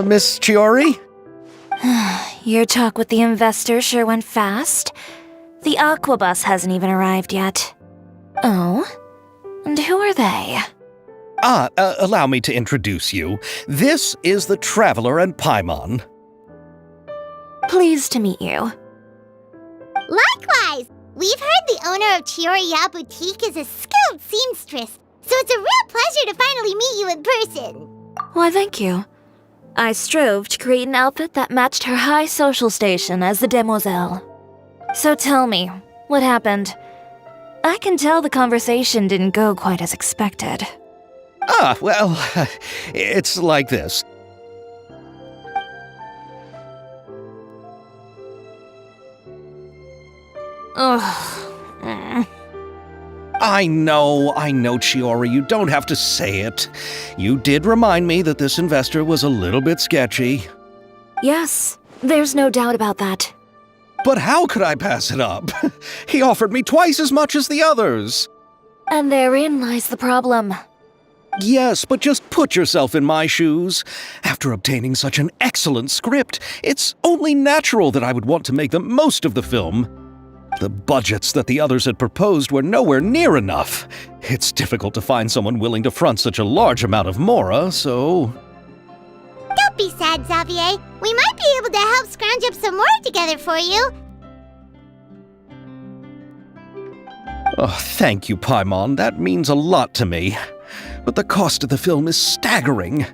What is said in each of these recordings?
Miss Chiori? Your talk with the investor sure went fast. The Aquabus hasn't even arrived yet. Oh? And who are they? Allow me to introduce you. This is the Traveler and Paimon. Pleased to meet you. Likewise! We've heard the owner of Chioriya Boutique is a skilled seamstress, so it's a real pleasure to finally meet you in person. Why, thank you. I strove to create an outfit that matched her high social station as the demoiselle. So tell me, what happened? I can tell the conversation didn't go quite as expected. Well, it's like this. Ugh. I know, Chiori, you don't have to say it. You did remind me that this investor was a little bit sketchy. Yes, there's no doubt about that. But how could I pass it up? He offered me twice as much as the others. And therein lies the problem. Yes, but just put yourself in my shoes. After obtaining such an excellent script, it's only natural that I would want to make the most of the film. The budgets that the others had proposed were nowhere near enough. It's difficult to find someone willing to front such a large amount of mora, so... Don't be sad, Xavier. We might be able to help scrounge up some more together for you. Oh, thank you, Paimon. That means a lot to me. But the cost of the film is staggering.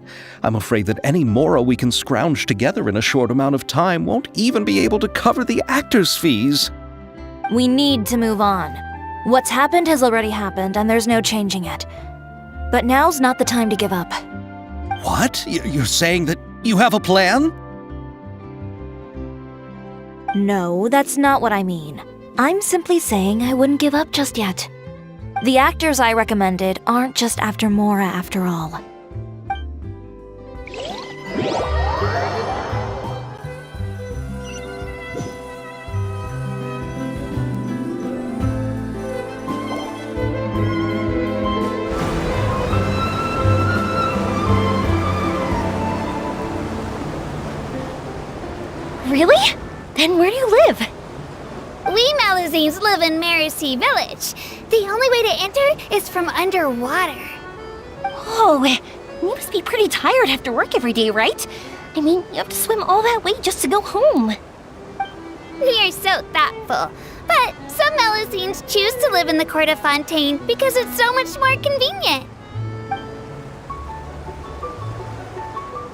I'm afraid that any mora we can scrounge together in a short amount of time won't even be able to cover the actors' fees. We need to move on. What's happened has already happened, and there's no changing it. But now's not the time to give up. What? You're saying that you have a plan? No, that's not what I mean. I'm simply saying I wouldn't give up just yet. The actors I recommended aren't just after mora after all. Really? Then where do you live? We Malazines live in Marcy Village. The only way to enter is from underwater. Oh, you must be pretty tired after work every day, right? I mean, you have to swim all that way just to go home. We are so thoughtful. But some Malazines choose to live in the Court of Fontaine because it's so much more convenient.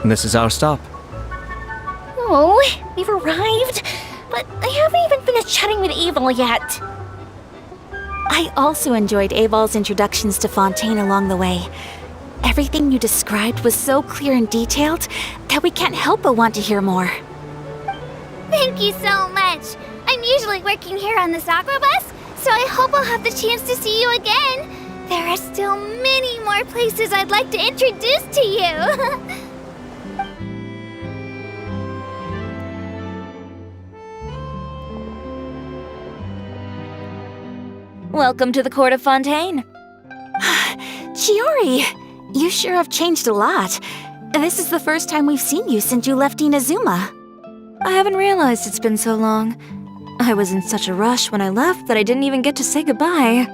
This is our stop. Oh, we've arrived, but I haven't even finished chatting with Aval yet. I also enjoyed Aval's introductions to Fontaine along the way. Everything you described was so clear and detailed that we can't help but want to hear more. Thank you so much. I'm usually working here on this Aquabus, so I hope I'll have the chance to see you again. There are still many more places I'd like to introduce to you. Welcome to the Court of Fontaine. Chiori, you sure have changed a lot. This is the first time we've seen you since you left Inazuma. I haven't realized it's been so long. I was in such a rush when I left that I didn't even get to say goodbye.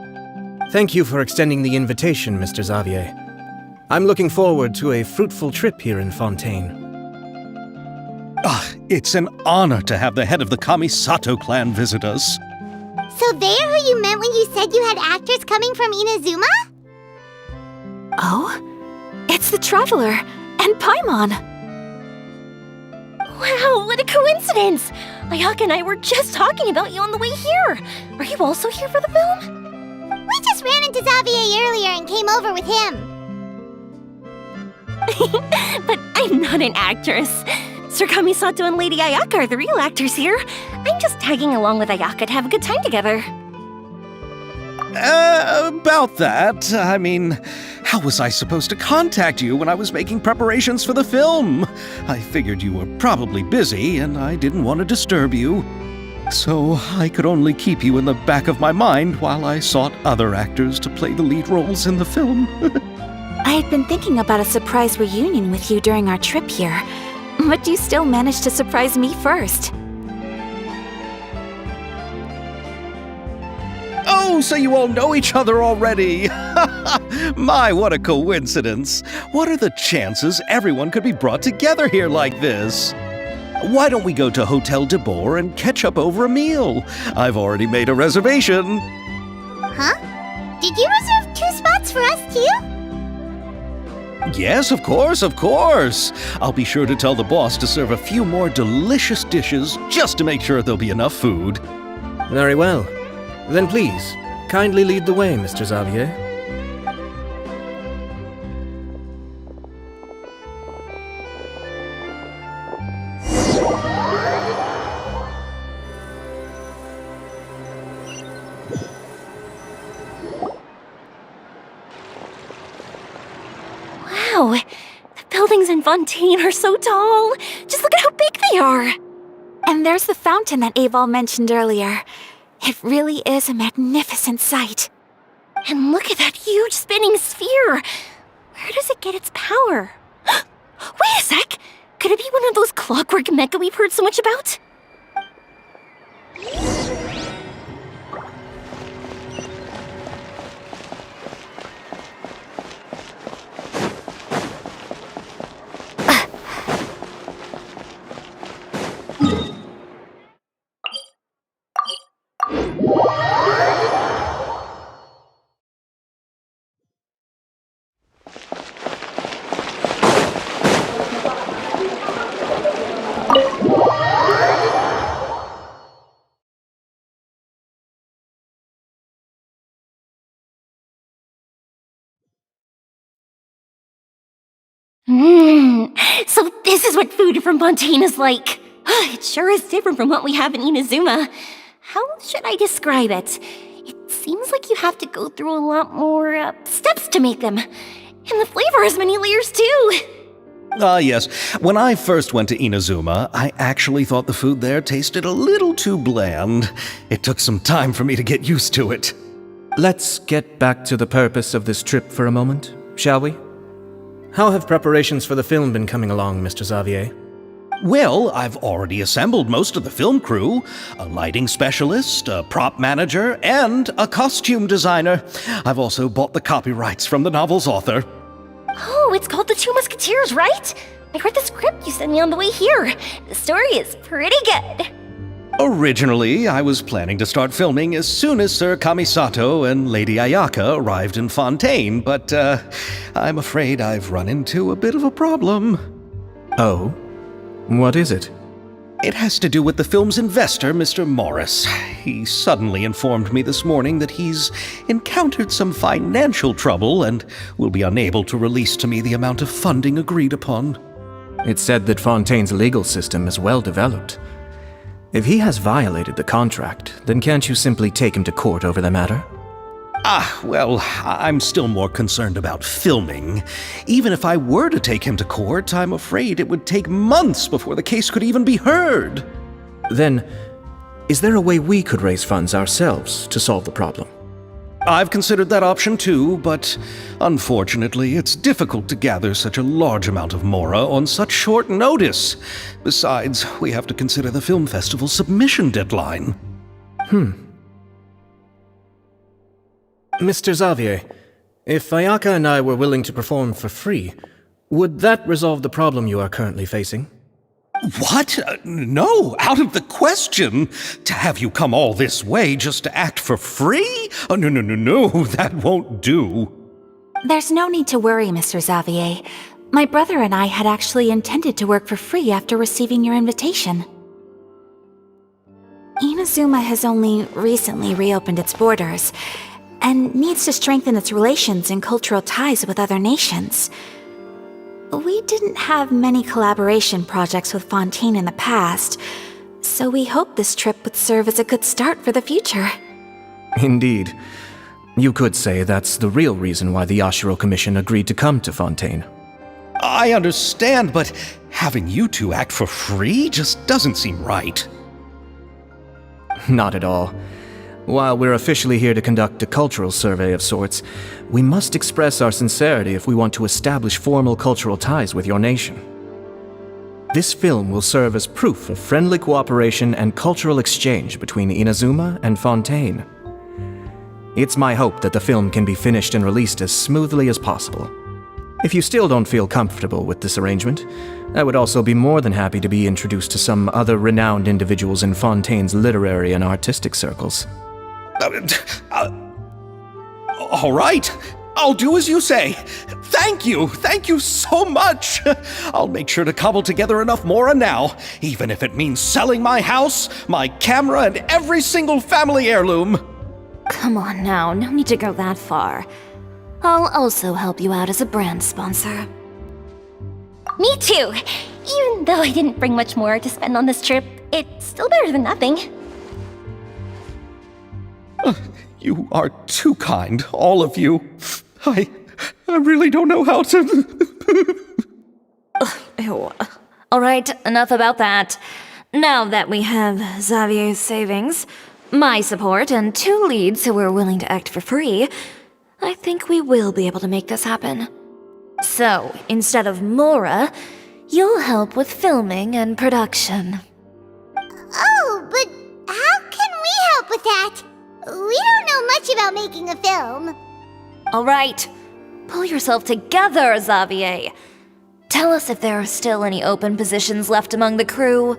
Thank you for extending the invitation, Mr. Xavier. I'm looking forward to a fruitful trip here in Fontaine. It's an honor to have the head of the Kamisato clan visit us. So they're who you meant when you said you had actors coming from Inazuma? Oh, it's the Traveler and Paimon. Wow, what a coincidence! Ayaka and I were just talking about you on the way here. Are you also here for the film? We just ran into Xavier earlier and came over with him. But I'm not an actress. Sir Kamisato and Lady Ayaka are the real actors here. I'm just tagging along with Ayaka to have a good time together. About that, I mean, how was I supposed to contact you when I was making preparations for the film? I figured you were probably busy, and I didn't want to disturb you. So I could only keep you in the back of my mind while I sought other actors to play the lead roles in the film. I had been thinking about a surprise reunion with you during our trip here, but you still managed to surprise me first. Oh, so you all know each other already! My, what a coincidence! What are the chances everyone could be brought together here like this? Why don't we go to Hotel de Boer and catch up over a meal? I've already made a reservation. Huh? Did you reserve 2 spots for us too? Yes, of course, of course. I'll be sure to tell the boss to serve a few more delicious dishes just to make sure there'll be enough food. Very well. Then please, kindly lead the way, Mr. Xavier. Wow, the buildings in Fontaine are so tall. Just look at how big they are. And there's the fountain that Aval mentioned earlier. It really is a magnificent sight. And look at that huge spinning sphere. Where does it get its power? Wait a sec! Could it be one of those clockwork mecha we've heard so much about? So this is what food from Fontaine is like. It sure is different from what we have in Inazuma. How should I describe it? It seems like you have to go through a lot more steps to make them. And the flavor has many layers too. Yes. When I first went to Inazuma, I actually thought the food there tasted a little too bland. It took some time for me to get used to it. Let's get back to the purpose of this trip for a moment, shall we? How have preparations for the film been coming along, Mr. Xavier? Well, I've already assembled most of the film crew, a lighting specialist, a prop manager, and a costume designer. I've also bought the copyrights from the novel's author. Oh, it's called The Two Musketeers, right? I read the script you sent me on the way here. The story is pretty good. Originally, I was planning to start filming as soon as Sir Kamisato and Lady Ayaka arrived in Fontaine, but I'm afraid I've run into a bit of a problem. Oh? What is it? It has to do with the film's investor, Mr. Morris. He suddenly informed me this morning that he's encountered some financial trouble and will be unable to release to me the amount of funding agreed upon. It's said that Fontaine's legal system is well developed. If he has violated the contract, then can't you simply take him to court over the matter? Well, I'm still more concerned about filming. Even if I were to take him to court, I'm afraid it would take months before the case could even be heard. Then, is there a way we could raise funds ourselves to solve the problem? I've considered that option too, but unfortunately, it's difficult to gather such a large amount of mora on such short notice. Besides, we have to consider the film festival's submission deadline. Mr. Xavier, if Ayaka and I were willing to perform for free, would that resolve the problem you are currently facing? What? No, out of the question. To have you come all this way just to act for free? No, that won't do. There's no need to worry, Mr. Xavier. My brother and I had actually intended to work for free after receiving your invitation. Inazuma has only recently reopened its borders, and needs to strengthen its relations and cultural ties with other nations. We didn't have many collaboration projects with Fontaine in the past, so we hoped this trip would serve as a good start for the future. Indeed. You could say that's the real reason why the Yashiro Commission agreed to come to Fontaine. I understand, but having you two act for free just doesn't seem right. Not at all. While we're officially here to conduct a cultural survey of sorts, we must express our sincerity if we want to establish formal cultural ties with your nation. This film will serve as proof of friendly cooperation and cultural exchange between Inazuma and Fontaine. It's my hope that the film can be finished and released as smoothly as possible. If you still don't feel comfortable with this arrangement, I would also be more than happy to be introduced to some other renowned individuals in Fontaine's literary and artistic circles. All right. I'll do as you say. Thank you so much. I'll make sure to cobble together enough mora now, even if it means selling my house, my camera, and every single family heirloom. Come on now, no need to go that far. I'll also help you out as a brand sponsor. Me too! Even though I didn't bring much more to spend on this trip, it's still better than nothing. You are too kind, all of you. I really don't know how to... Ew. Alright, enough about that. Now that we have Xavier's savings, my support, and 2 leads who are willing to act for free, I think we will be able to make this happen. So, instead of Mora, you'll help with filming and production. Oh, but how can we help with that? We don't know much about making a film. Alright, pull yourself together, Xavier. Tell us if there are still any open positions left among the crew.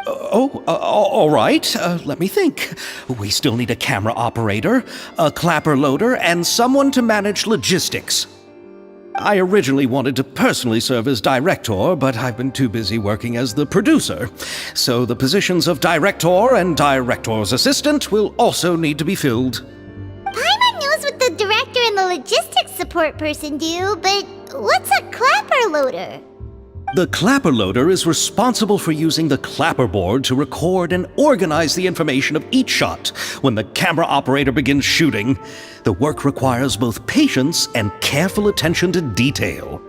All right. Let me think. We still need a camera operator, a clapper loader, and someone to manage logistics. I originally wanted to personally serve as director, but I've been too busy working as the producer. So the positions of director and director's assistant will also need to be filled. Paimon knows what the director and the logistics support person do, but what's a clapper loader? The clapper loader is responsible for using the clapperboard to record and organize the information of each shot when the camera operator begins shooting. The work requires both patience and careful attention to detail.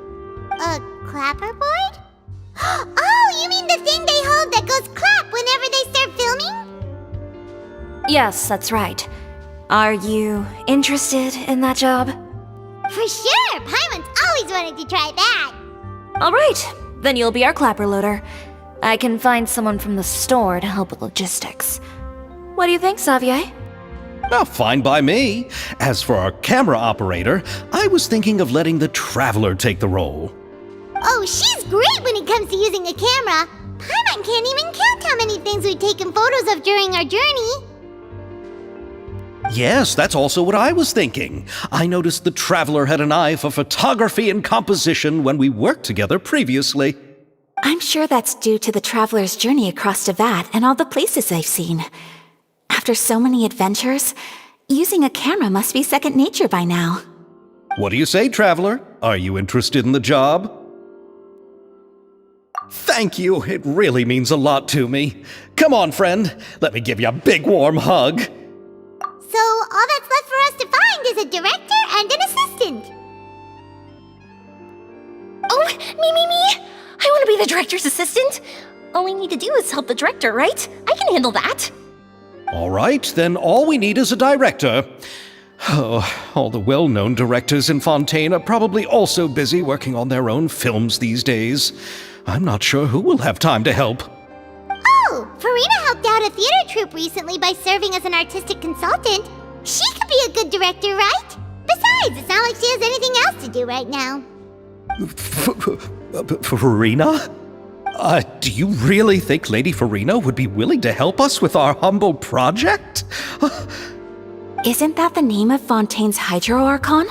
A clapperboard? Oh, you mean the thing they hold that goes clap whenever they start filming? Yes, that's right. Are you interested in that job? For sure! Paimon's always wanted to try that! Alright, then you'll be our clapper loader. I can find someone from the store to help with logistics. What do you think, Xavier? Well, fine by me. As for our camera operator, I was thinking of letting the Traveler take the role. Oh, she's great when it comes to using a camera! Paimon can't even count how many things we've taken photos of during our journey! Yes, that's also what I was thinking. I noticed the Traveler had an eye for photography and composition when we worked together previously. I'm sure that's due to the traveler's journey across Devat and all the places they've seen. After so many adventures, using a camera must be second nature by now. What do you say, Traveler? Are you interested in the job? Thank you. It really means a lot to me. Come on, friend. Let me give you a big warm hug. So all that's left for us to find is a director and an assistant. Oh, me! I want to be the director's assistant! All we need to do is help the director, right? I can handle that! All right, then all we need is a director. Oh, all the well-known directors in Fontaine are probably also busy working on their own films these days. I'm not sure who will have time to help. Oh, Farina helped out a theater troupe recently by serving as an artistic consultant. She could be a good director, right? Besides, it's not like she has anything else to do right now. Farina? Do you really think Lady Farina would be willing to help us with our humble project? Isn't that the name of Fontaine's Hydro Archon?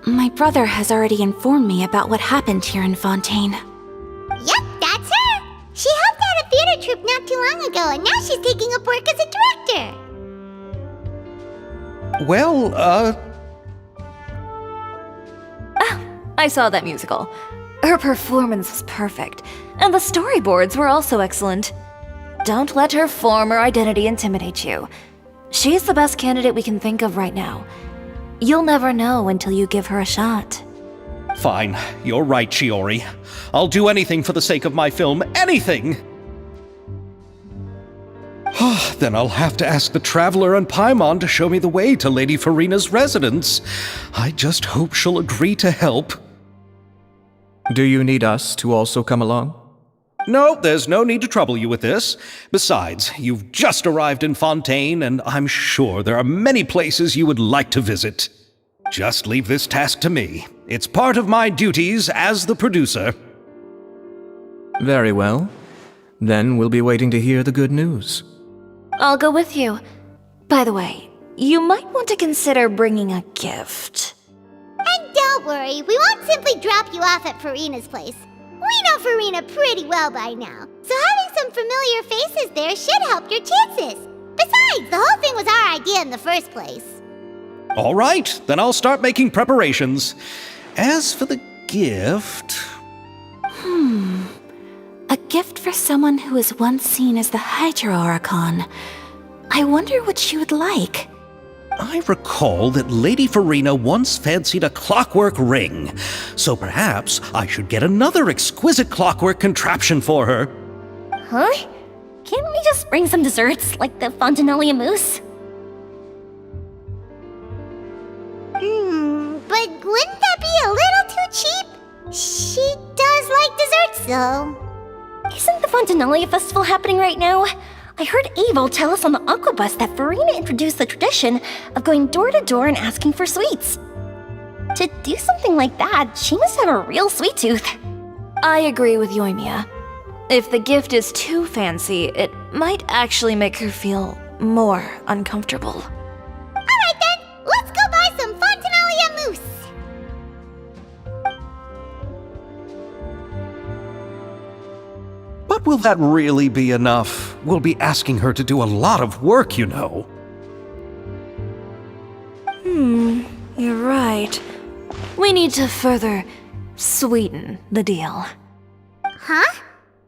My brother has already informed me about what happened here in Fontaine. Yep, that's her! She helped out a theater troupe not too long ago, and now she's taking up work as a director! Well, I saw that musical. Her performance was perfect, and the storyboards were also excellent. Don't let her former identity intimidate you. She's the best candidate we can think of right now. You'll never know until you give her a shot. Fine. You're right, Shiori. I'll do anything for the sake of my film. Anything! then I'll have to ask the Traveler and Paimon to show me the way to Lady Farina's residence. I just hope she'll agree to help. Do you need us to also come along? No, there's no need to trouble you with this. Besides, you've just arrived in Fontaine, and I'm sure there are many places you would like to visit. Just leave this task to me. It's part of my duties as the producer. Very well. Then we'll be waiting to hear the good news. I'll go with you. By the way, you might want to consider bringing a gift. And don't worry, we won't simply drop you off at Farina's place. We know Farina pretty well by now, so having some familiar faces there should help your chances. Besides, the whole thing was our idea in the first place. All right, then I'll start making preparations. As for the gift... A gift for someone who was once seen as the Hydra Oricon. I wonder what she would like. I recall that Lady Farina once fancied a clockwork ring, so perhaps I should get another exquisite clockwork contraption for her. Huh? Can't we just bring some desserts, like the Fontinalia mousse? But wouldn't that be a little too cheap? She does like desserts, though. Isn't the Fontinalia festival happening right now? I heard Abel tell us on the Aquabus that Farina introduced the tradition of going door to door and asking for sweets. To do something like that, she must have a real sweet tooth. I agree with Yoimiya. If the gift is too fancy, it might actually make her feel more uncomfortable. Alright then, let's go buy some Fontinalia mousse. But will that really be enough? We'll be asking her to do a lot of work, you know. You're right. We need to further sweeten the deal. Huh?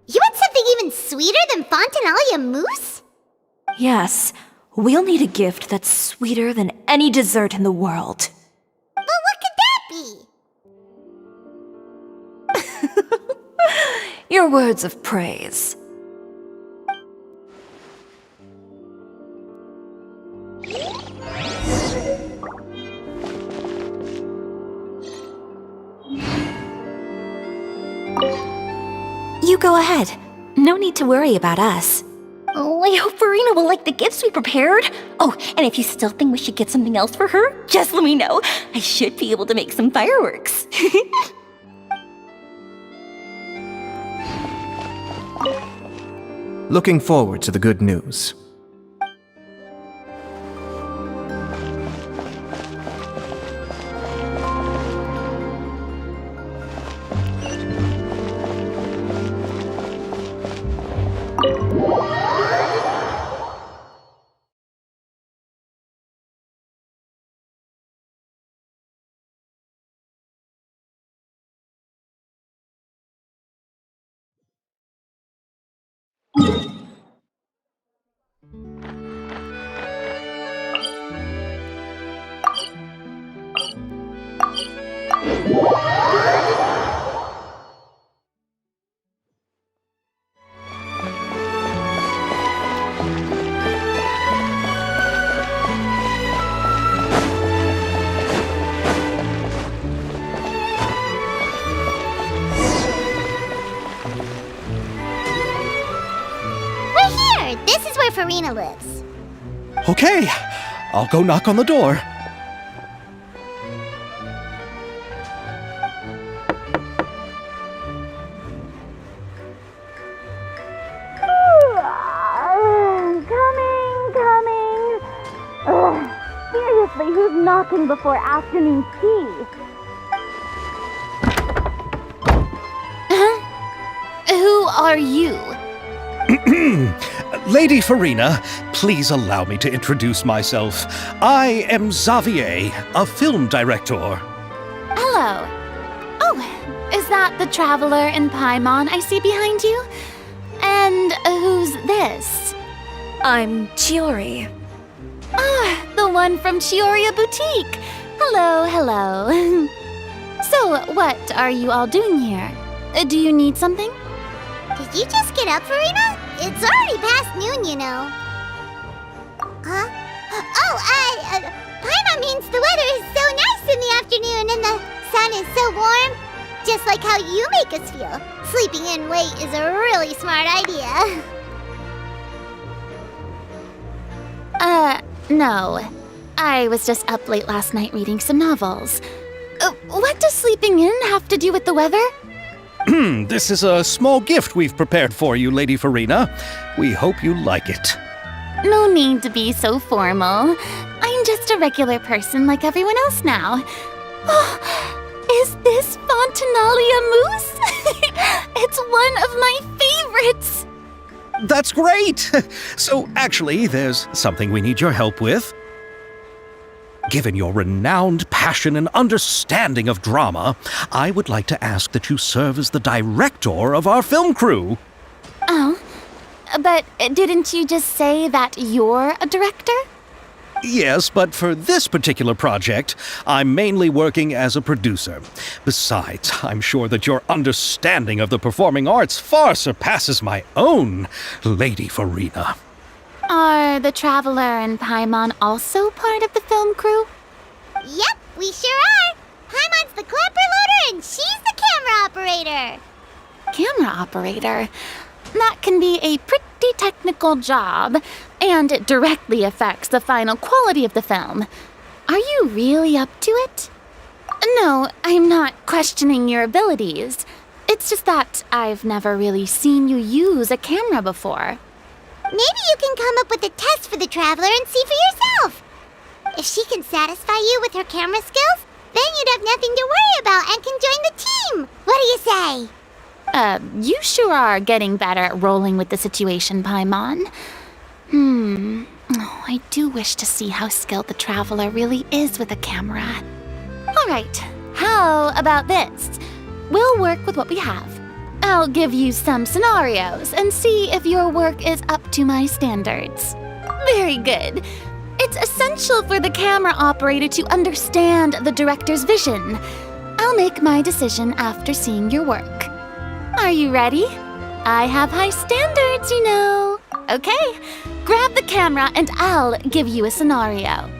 You want something even sweeter than Fontinalia mousse? Yes, we'll need a gift that's sweeter than any dessert in the world. But what could that be? Your words of praise. You go ahead. No need to worry about us. Oh, I hope Farina will like the gifts we prepared. Oh, and if you still think we should get something else for her, just let me know. I should be able to make some fireworks. Looking forward to the good news. Farina lives. Okay, I'll go knock on the door. Coming. Seriously, who's knocking before afternoon tea? Who are you? Lady Farina, please allow me to introduce myself. I am Xavier, a film director. Hello. Oh, is that the Traveler and Paimon I see behind you? And who's this? I'm Chiori. Ah, the one from Chioria Boutique. Hello. So, what are you all doing here? Do you need something? Did you just get up, Farina? It's already past noon, you know. Huh? Oh, Paimon means the weather is so nice in the afternoon and the sun is so warm. Just like how you make us feel. Sleeping in late is a really smart idea. No. I was just up late last night reading some novels. What does sleeping in have to do with the weather? This is a small gift we've prepared for you, Lady Farina. We hope you like it. No need to be so formal. I'm just a regular person like everyone else now. Oh, is this Fontinalia mousse? It's one of my favorites! That's great! So, actually, there's something we need your help with. Given your renowned passion and understanding of drama, I would like to ask that you serve as the director of our film crew. Oh, but didn't you just say that you're a director? Yes, but for this particular project, I'm mainly working as a producer. Besides, I'm sure that your understanding of the performing arts far surpasses my own, Lady Farina. Are the Traveler and Paimon also part of the film crew? Yep, we sure are. Paimon's the clapper loader and she's the camera operator. Camera operator? That can be a pretty technical job, and it directly affects the final quality of the film. Are you really up to it? No, I'm not questioning your abilities. It's just that I've never really seen you use a camera before. Maybe you can come up with a test for the Traveler and see for yourself. If she can satisfy you with her camera skills, then you'd have nothing to worry about and can join the team. What do you say? You sure are getting better at rolling with the situation, Paimon. Oh, I do wish to see how skilled the Traveler really is with a camera. All right, how about this? We'll work with what we have. I'll give you some scenarios and see if your work is up to my standards. Very good. It's essential for the camera operator to understand the director's vision. I'll make my decision after seeing your work. Are you ready? I have high standards, you know. Okay, grab the camera and I'll give you a scenario.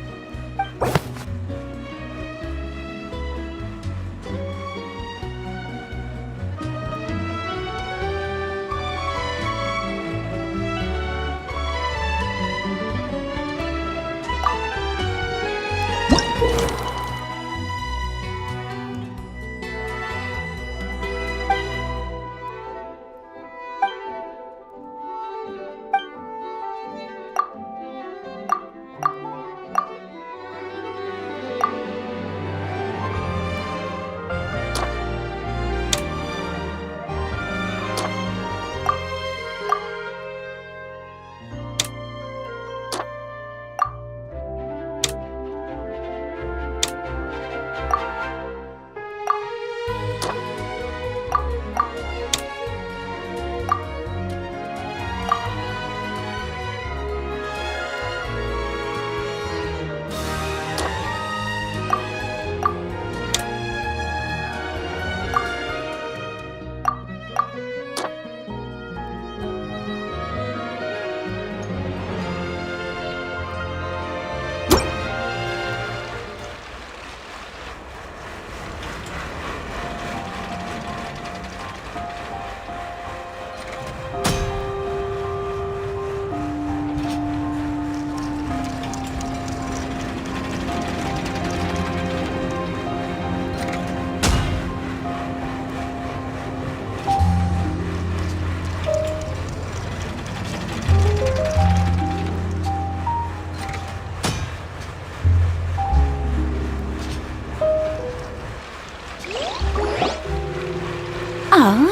Oh,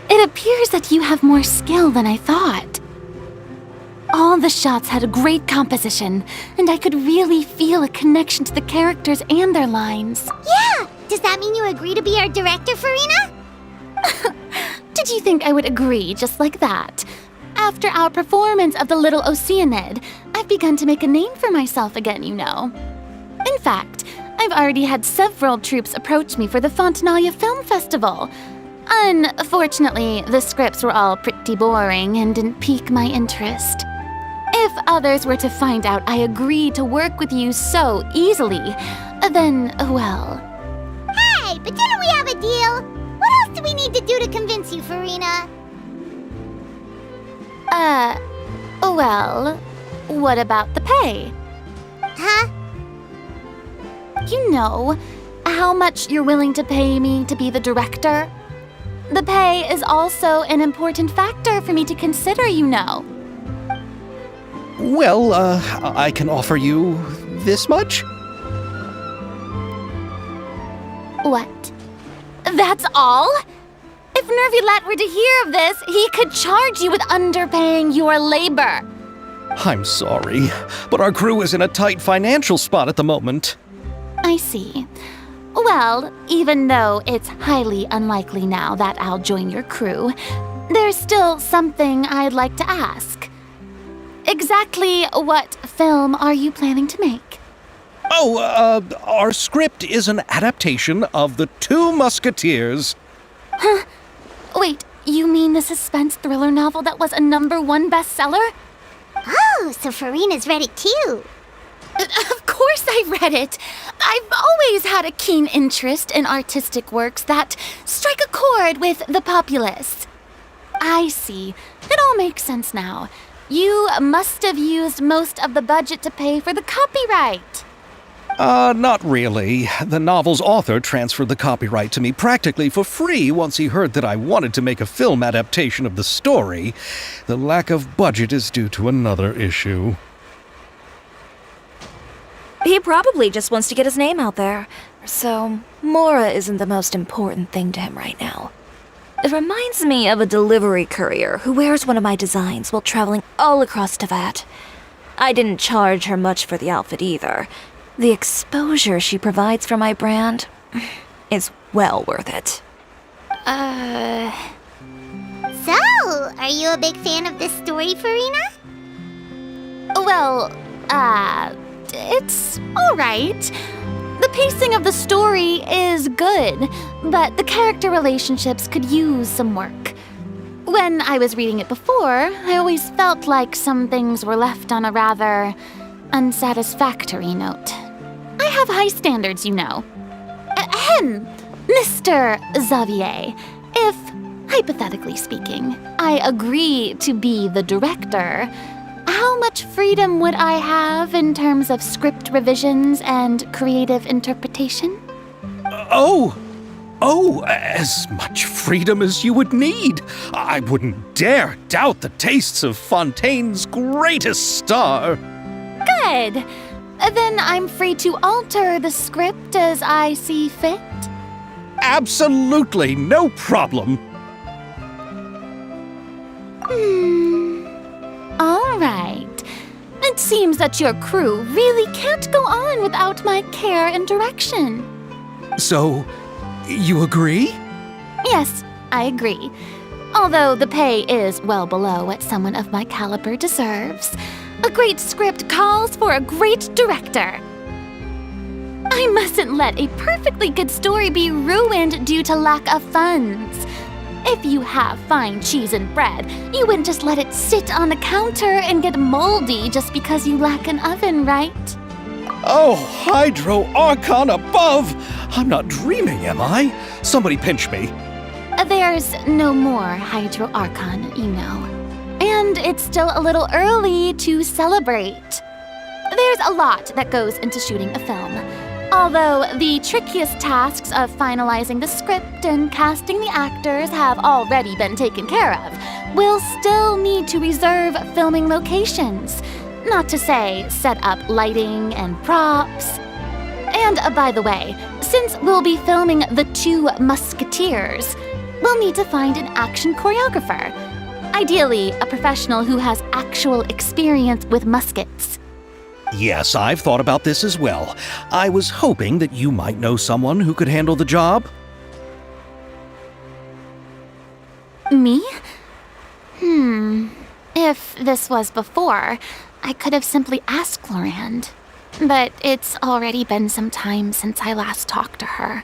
it appears that you have more skill than I thought. All the shots had a great composition, and I could really feel a connection to the characters and their lines. Yeah! Does that mean you agree to be our director, Farina? Did you think I would agree just like that? After our performance of The Little Oceanid, I've begun to make a name for myself again, you know. In fact, I've already had several troops approach me for the Fontinalia Film Festival. Unfortunately, the scripts were all pretty boring and didn't pique my interest. If others were to find out I agreed to work with you so easily, then, well... Hey, but didn't we have a deal? What else do we need to do to convince you, Farina? Well, what about the pay? Huh? You know, how much you're willing to pay me to be the director? The pay is also an important factor for me to consider, you know. Well, I can offer you this much? What? That's all? If Nervilat were to hear of this, he could charge you with underpaying your labor. I'm sorry, but our crew is in a tight financial spot at the moment. I see. Well, even though it's highly unlikely now that I'll join your crew, there's still something I'd like to ask. Exactly what film are you planning to make? Oh, our script is an adaptation of The Two Musketeers. Huh? Wait, you mean the suspense thriller novel that was a #1 bestseller? Oh, so Farina's read it too. Of course I read it. I've always had a keen interest in artistic works that strike a chord with the populace. I see. It all makes sense now. You must have used most of the budget to pay for the copyright. Not really. The novel's author transferred the copyright to me practically for free once he heard that I wanted to make a film adaptation of the story. The lack of budget is due to another issue. He probably just wants to get his name out there. So, Mora isn't the most important thing to him right now. It reminds me of a delivery courier who wears one of my designs while traveling all across Teyvat. I didn't charge her much for the outfit either. The exposure she provides for my brand is well worth it. So, are you a big fan of this story, Farina? Well, it's alright. The pacing of the story is good, but the character relationships could use some work. When I was reading it before, I always felt like some things were left on a rather unsatisfactory note. I have high standards, you know. Ahem, Mr. Xavier, if, hypothetically speaking, I agree to be the director, how much freedom would I have in terms of script revisions and creative interpretation? As much freedom as you would need. I wouldn't dare doubt the tastes of Fontaine's greatest star. Good. Then I'm free to alter the script as I see fit? Absolutely, no problem. All right. It seems that your crew really can't go on without my care and direction. So, you agree? Yes, I agree. Although the pay is well below what someone of my caliber deserves. A great script calls for a great director. I mustn't let a perfectly good story be ruined due to lack of funds. If you have fine cheese and bread, you wouldn't just let it sit on the counter and get moldy just because you lack an oven, right? Oh, Hydro Archon above! I'm not dreaming, am I? Somebody pinch me. There's no more Hydro Archon, you know. And it's still a little early to celebrate. There's a lot that goes into shooting a film. Although the trickiest tasks of finalizing the script and casting the actors have already been taken care of, we'll still need to reserve filming locations. Not to say set up lighting and props. And by the way, since we'll be filming The Two Musketeers, we'll need to find an action choreographer. Ideally, a professional who has actual experience with muskets. Yes, I've thought about this as well. I was hoping that you might know someone who could handle the job. Me? If this was before, I could have simply asked Florand. But it's already been some time since I last talked to her.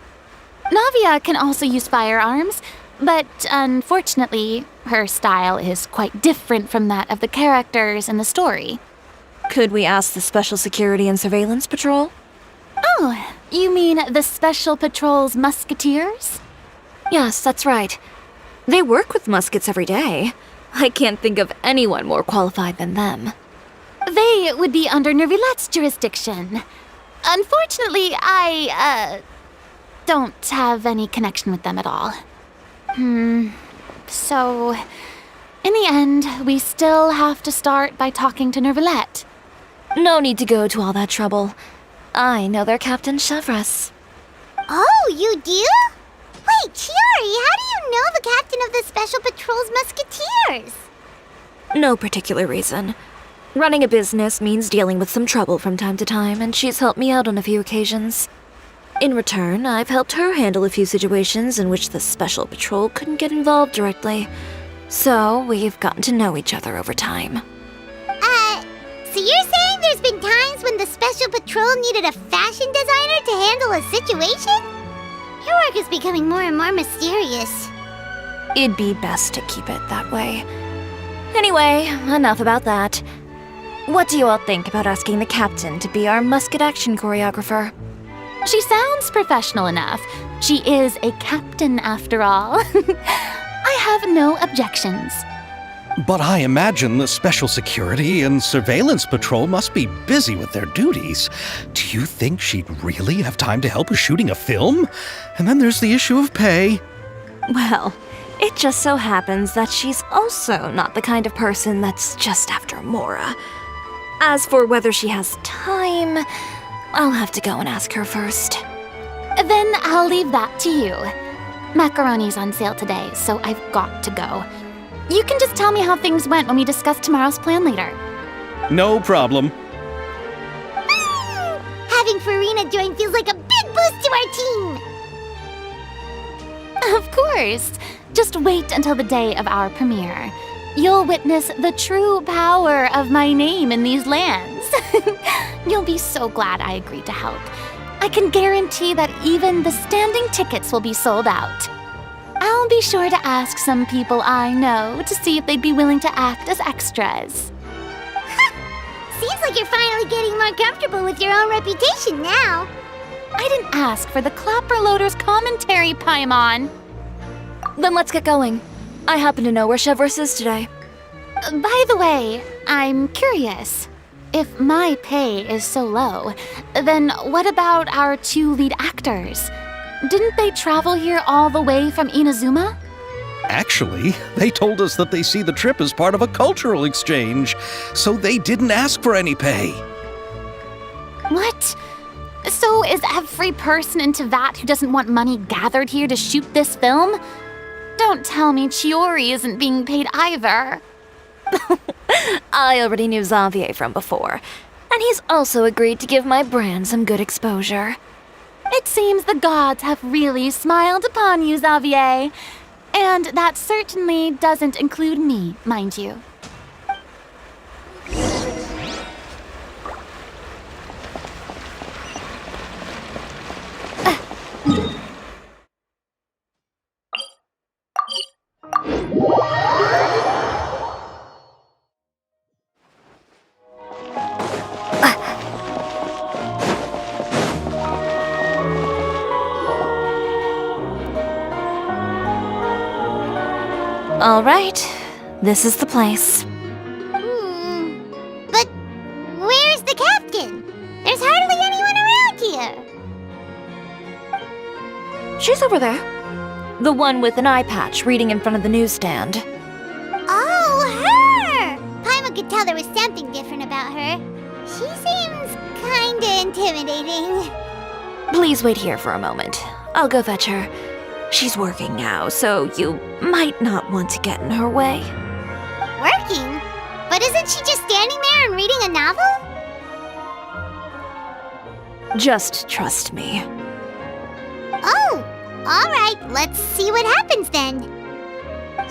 Navia can also use firearms, but unfortunately, Her style is quite different from that of the characters in the story. Could we ask the Special Security and Surveillance Patrol? Oh, you mean the Special Patrol's Musketeers? Yes, that's right. They work with muskets every day. I can't think of anyone more qualified than them. They would be under Nervilette's jurisdiction. Unfortunately, I don't have any connection with them at all. So, in the end, we still have to start by talking to Nervilette. No need to go to all that trouble. I know their Captain Chevres. Oh, you do? Wait, Chiori, how do you know the captain of the Special Patrol's Musketeers? No particular reason. Running a business means dealing with some trouble from time to time, and she's helped me out on a few occasions. In return, I've helped her handle a few situations in which the Special Patrol couldn't get involved directly. So, we've gotten to know each other over time. So you're saying there's been times when the Special Patrol needed a fashion designer to handle a situation? Your work is becoming more and more mysterious. It'd be best to keep it that way. Anyway, enough about that. What do you all think about asking the captain to be our musket action choreographer? She sounds professional enough. She is a captain, after all. I have no objections. But I imagine the Special Security and Surveillance Patrol must be busy with their duties. Do you think she'd really have time to help with shooting a film? And then there's the issue of pay. Well, it just so happens that she's also not the kind of person that's just after Mora. As for whether she has time, I'll have to go and ask her first. Then I'll leave that to you. Macaroni's on sale today, so I've got to go. You can just tell me how things went when we discuss tomorrow's plan later. No problem. Having Farina join feels like a big boost to our team. Of course. Just wait until the day of our premiere. You'll witness the true power of my name in these lands. You'll be so glad I agreed to help. I can guarantee that even the standing tickets will be sold out. I'll be sure to ask some people I know to see if they'd be willing to act as extras. Seems like you're finally getting more comfortable with your own reputation now. I didn't ask for the Clapper Loader's commentary, Paimon. Then let's get going. I happen to know where Chevres is today. By the way, I'm curious. If my pay is so low, then what about our two lead actors? Didn't they travel here all the way from Inazuma? Actually, they told us that they see the trip as part of a cultural exchange, so they didn't ask for any pay. What? So is every person in Tevat who doesn't want money gathered here to shoot this film? Don't tell me Chiori isn't being paid either. I already knew Xavier from before, and he's also agreed to give my brand some good exposure. It seems the gods have really smiled upon you, Xavier. And that certainly doesn't include me, mind you. All right, this is the place. But where's the captain? There's hardly anyone around here. She's over there. The one with an eye patch reading in front of the newsstand. Oh, her! Paimon could tell there was something different about her. She seems kinda intimidating. Please wait here for a moment. I'll go fetch her. She's working now, so you might not want to get in her way. Working? But isn't she just standing there and reading a novel? Just trust me. Oh, alright, let's see what happens then.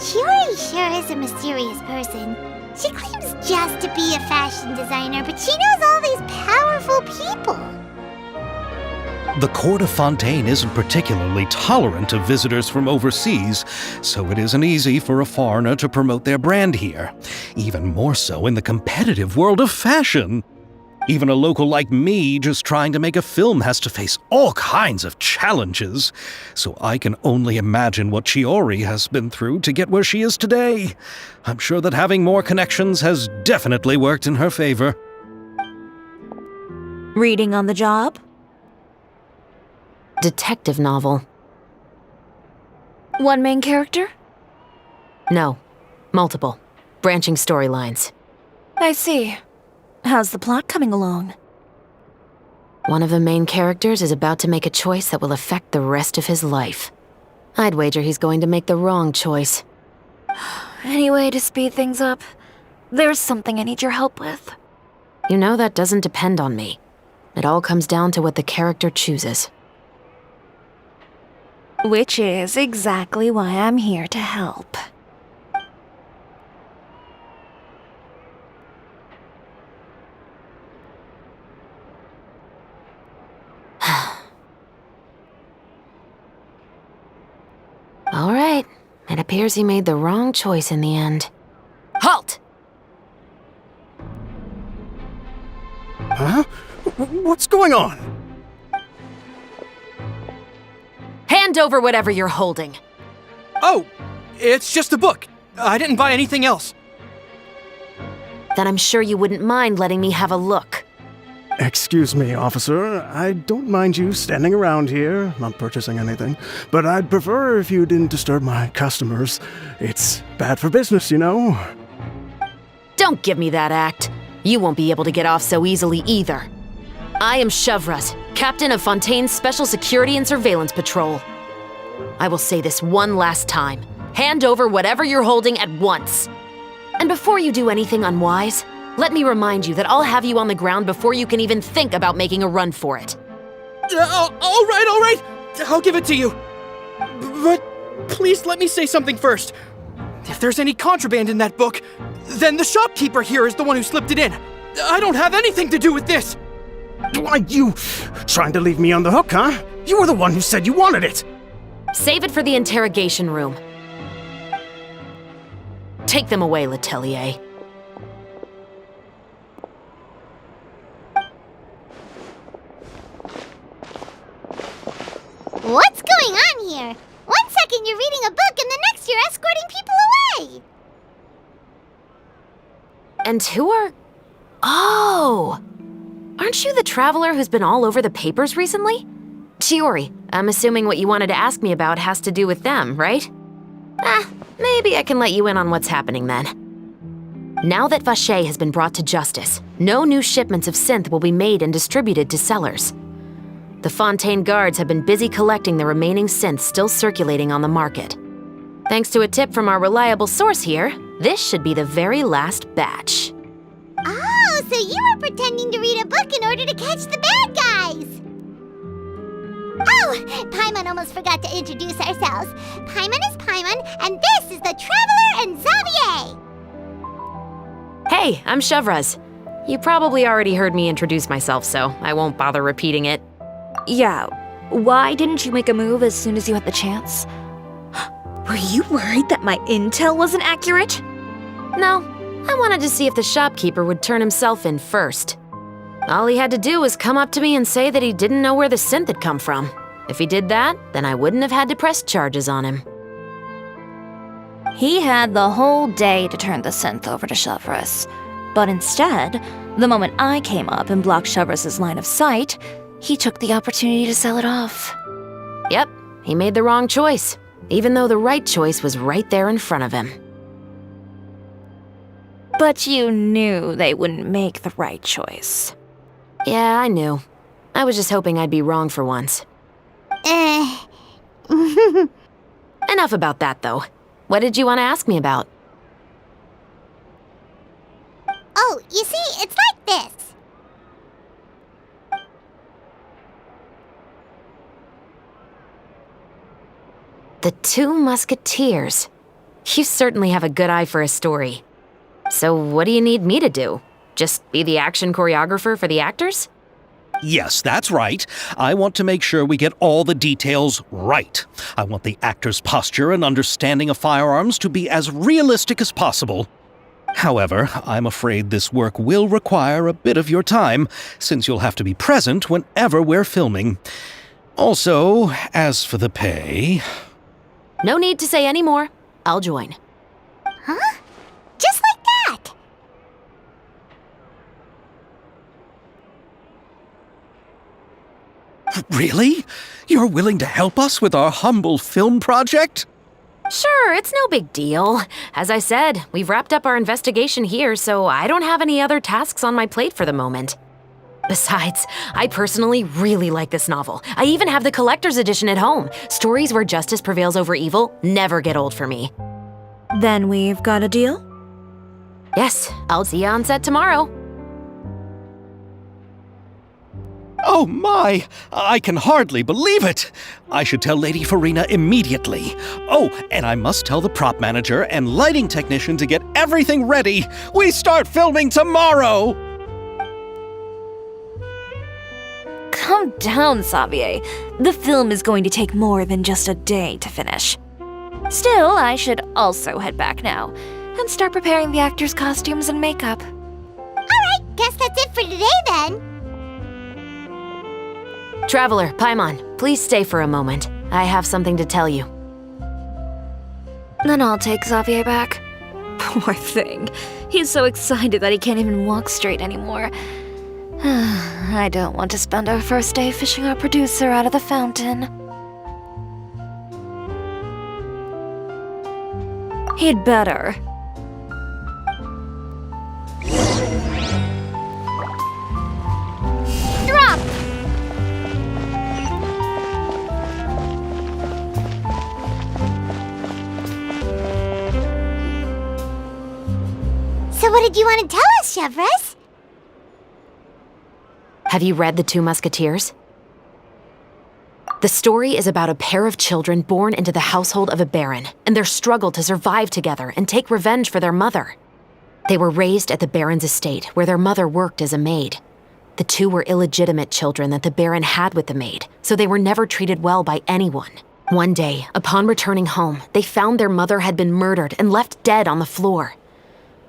Chiori sure is a mysterious person. She claims just to be a fashion designer, but she knows all these powerful people. The court of Fontaine isn't particularly tolerant of visitors from overseas, so it isn't easy for a foreigner to promote their brand here. Even more so in the competitive world of fashion. Even a local like me just trying to make a film has to face all kinds of challenges, so I can only imagine what Chiori has been through to get where she is today. I'm sure that having more connections has definitely worked in her favor. Reading on the job? Detective novel. One main character? No. Multiple. Branching storylines. I see. How's the plot coming along? One of the main characters is about to make a choice that will affect the rest of his life. I'd wager he's going to make the wrong choice. Any way to speed things up? There's something I need your help with. You know that doesn't depend on me. It all comes down to what the character chooses. Which is exactly why I'm here to help. All right. It appears he made the wrong choice in the end. Halt! Huh? What's going on? Hand over whatever you're holding. Oh, it's just a book. I didn't buy anything else. Then I'm sure you wouldn't mind letting me have a look. Excuse me, officer. I don't mind you standing around here, not purchasing anything, but I'd prefer if you didn't disturb my customers. It's bad for business, you know. Don't give me that act. You won't be able to get off so easily either. I am Chevraz, captain of Fontaine's Special Security and Surveillance Patrol. I will say this one last time. Hand over whatever you're holding at once. And before you do anything unwise, let me remind you that I'll have you on the ground before you can even think about making a run for it. All right. I'll give it to you. But please let me say something first. If there's any contraband in that book, then the shopkeeper here is the one who slipped it in. I don't have anything to do with this. Why, you trying to leave me on the hook, huh? You were the one who said you wanted it. Save it for the interrogation room. Take them away, Letelier. What's going on here? 1 second you're reading a book and the next you're escorting people away. And who are... Oh! Aren't you the traveler who's been all over the papers recently? Chiori, I'm assuming what you wanted to ask me about has to do with them, right? Maybe I can let you in on what's happening then. Now that Vacher has been brought to justice, no new shipments of synth will be made and distributed to sellers. The Fontaine guards have been busy collecting the remaining synths still circulating on the market. Thanks to a tip from our reliable source here, this should be the very last batch. Oh, so you were pretending to read a book in order to catch the bad guys. Oh, Paimon almost forgot to introduce ourselves. Paimon is Paimon, and this is the Traveler and Xavier. Hey, I'm Chevraz. You probably already heard me introduce myself, so I won't bother repeating it. Yeah, why didn't you make a move as soon as you had the chance? Were you worried that my intel wasn't accurate? No, I wanted to see if the shopkeeper would turn himself in first. All he had to do was come up to me and say that he didn't know where the synth had come from. If he did that, then I wouldn't have had to press charges on him. He had the whole day to turn the synth over to Chevraz. But instead, the moment I came up and blocked Chevraz's line of sight, he took the opportunity to sell it off. Yep, he made the wrong choice, even though the right choice was right there in front of him. But you knew they wouldn't make the right choice. Yeah, I knew. I was just hoping I'd be wrong for once. Enough about that, though. What did you want to ask me about? Oh, you see, it's like this. The Two Musketeers. You certainly have a good eye for a story. So what do you need me to do? Just be the action choreographer for the actors? Yes, that's right. I want to make sure we get all the details right. I want the actor's posture and understanding of firearms to be as realistic as possible. However, I'm afraid this work will require a bit of your time, since you'll have to be present whenever we're filming. Also, as for the pay... No need to say any more. I'll join. Huh? Just like that? Really? You're willing to help us with our humble film project? Sure, it's no big deal. As I said, we've wrapped up our investigation here, so I don't have any other tasks on my plate for the moment. Besides, I personally really like this novel. I even have the collector's edition at home. Stories where justice prevails over evil never get old for me. Then we've got a deal? Yes, I'll see you on set tomorrow. Oh my! I can hardly believe it! I should tell Lady Farina immediately. Oh, and I must tell the prop manager and lighting technician to get everything ready. We start filming tomorrow! Calm down, Xavier. The film is going to take more than just a day to finish. Still, I should also head back now and start preparing the actors' costumes and makeup. Alright, guess that's it for today then. Traveler, Paimon, please stay for a moment. I have something to tell you. Then I'll take Xavier back. Poor thing. He's so excited that he can't even walk straight anymore. I don't want to spend our first day fishing our producer out of the fountain. He'd better. Drop! So what did you want to tell us, Chevres? Have you read The Two Musketeers? The story is about a pair of children born into the household of a baron and their struggle to survive together and take revenge for their mother. They were raised at the baron's estate where their mother worked as a maid. The two were illegitimate children that the baron had with the maid, so they were never treated well by anyone. One day, upon returning home, they found their mother had been murdered and left dead on the floor.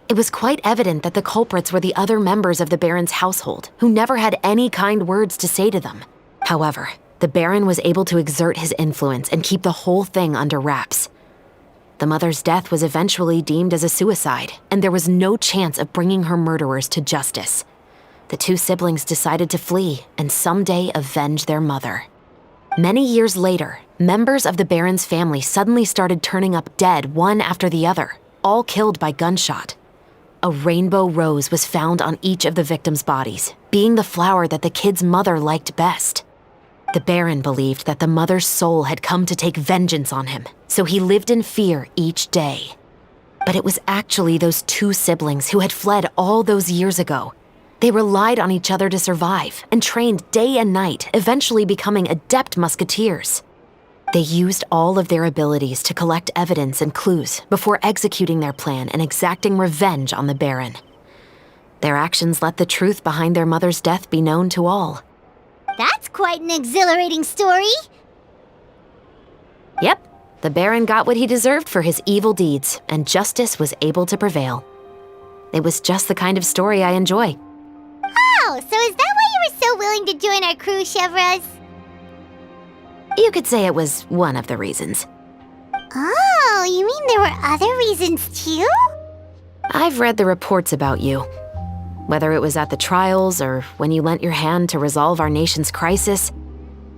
It was quite evident that the culprits were the other members of the baron's household, who never had any kind words to say to them. However, the baron was able to exert his influence and keep the whole thing under wraps. The mother's death was eventually deemed as a suicide, and there was no chance of bringing her murderers to justice. The two siblings decided to flee and someday avenge their mother. Many years later, members of the baron's family suddenly started turning up dead one after the other, all killed by gunshot. A rainbow rose was found on each of the victims' bodies, being the flower that the kid's mother liked best. The Baron believed that the mother's soul had come to take vengeance on him, so he lived in fear each day. But it was actually those two siblings who had fled all those years ago. They relied on each other to survive and trained day and night, eventually becoming adept musketeers. They used all of their abilities to collect evidence and clues before executing their plan and exacting revenge on the Baron. Their actions let the truth behind their mother's death be known to all. That's quite an exhilarating story. Yep, the Baron got what he deserved for his evil deeds, and justice was able to prevail. It was just the kind of story I enjoy. Oh, so is that why you were so willing to join our crew, Chevres? You could say it was one of the reasons. Oh, you mean there were other reasons too? I've read the reports about you. Whether it was at the trials or when you lent your hand to resolve our nation's crisis,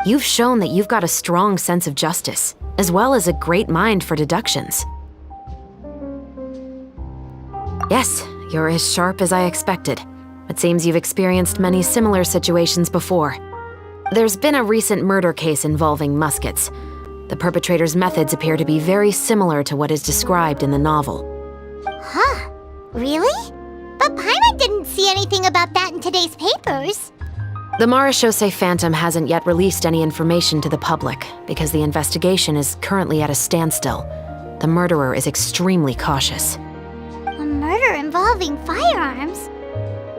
you've shown that you've got a strong sense of justice, as well as a great mind for deductions. Yes, you're as sharp as I expected. It seems you've experienced many similar situations before. There's been a recent murder case involving Muskets. The perpetrator's methods appear to be very similar to what is described in the novel. Huh? Really? But Paimon didn't see anything about that in today's papers. The Marechaussee Phantom hasn't yet released any information to the public because the investigation is currently at a standstill. The murderer is extremely cautious. A murder involving firearms?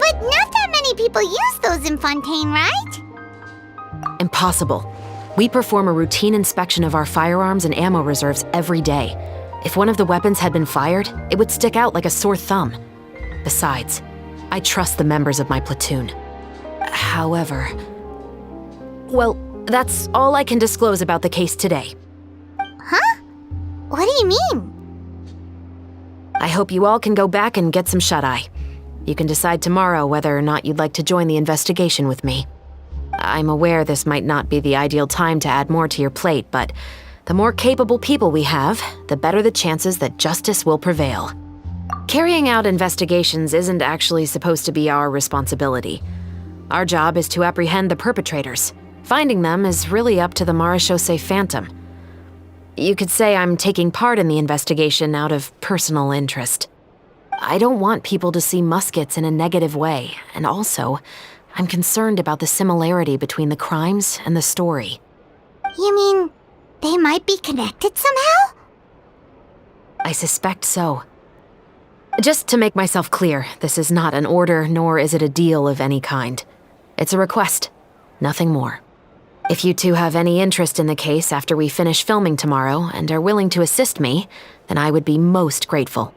But not that many people use those in Fontaine, right? possible. We perform a routine inspection of our firearms and ammo reserves every day. If one of the weapons had been fired, it would stick out like a sore thumb. Besides, I trust the members of my platoon. However... Well, that's all I can disclose about the case today. Huh? What do you mean? I hope you all can go back and get some shut-eye. You can decide tomorrow whether or not you'd like to join the investigation with me. I'm aware this might not be the ideal time to add more to your plate, but the more capable people we have, the better the chances that justice will prevail. Carrying out investigations isn't actually supposed to be our responsibility. Our job is to apprehend the perpetrators. Finding them is really up to the Marechaussee Phantom. You could say I'm taking part in the investigation out of personal interest. I don't want people to see Muskets in a negative way, and also, I'm concerned about the similarity between the crimes and the story. You mean they might be connected somehow? I suspect so. Just to make myself clear, this is not an order, nor is it a deal of any kind. It's a request, nothing more. If you two have any interest in the case after we finish filming tomorrow and are willing to assist me, then I would be most grateful.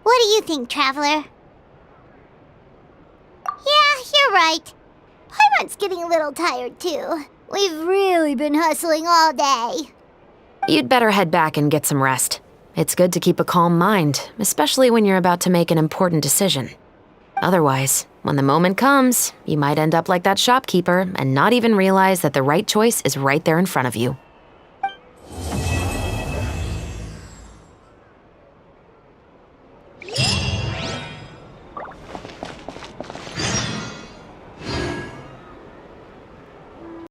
What do you think, Traveler? Yeah, you're right. Paimon's getting a little tired, too. We've really been hustling all day. You'd better head back and get some rest. It's good to keep a calm mind, especially when you're about to make an important decision. Otherwise, when the moment comes, you might end up like that shopkeeper and not even realize that the right choice is right there in front of you.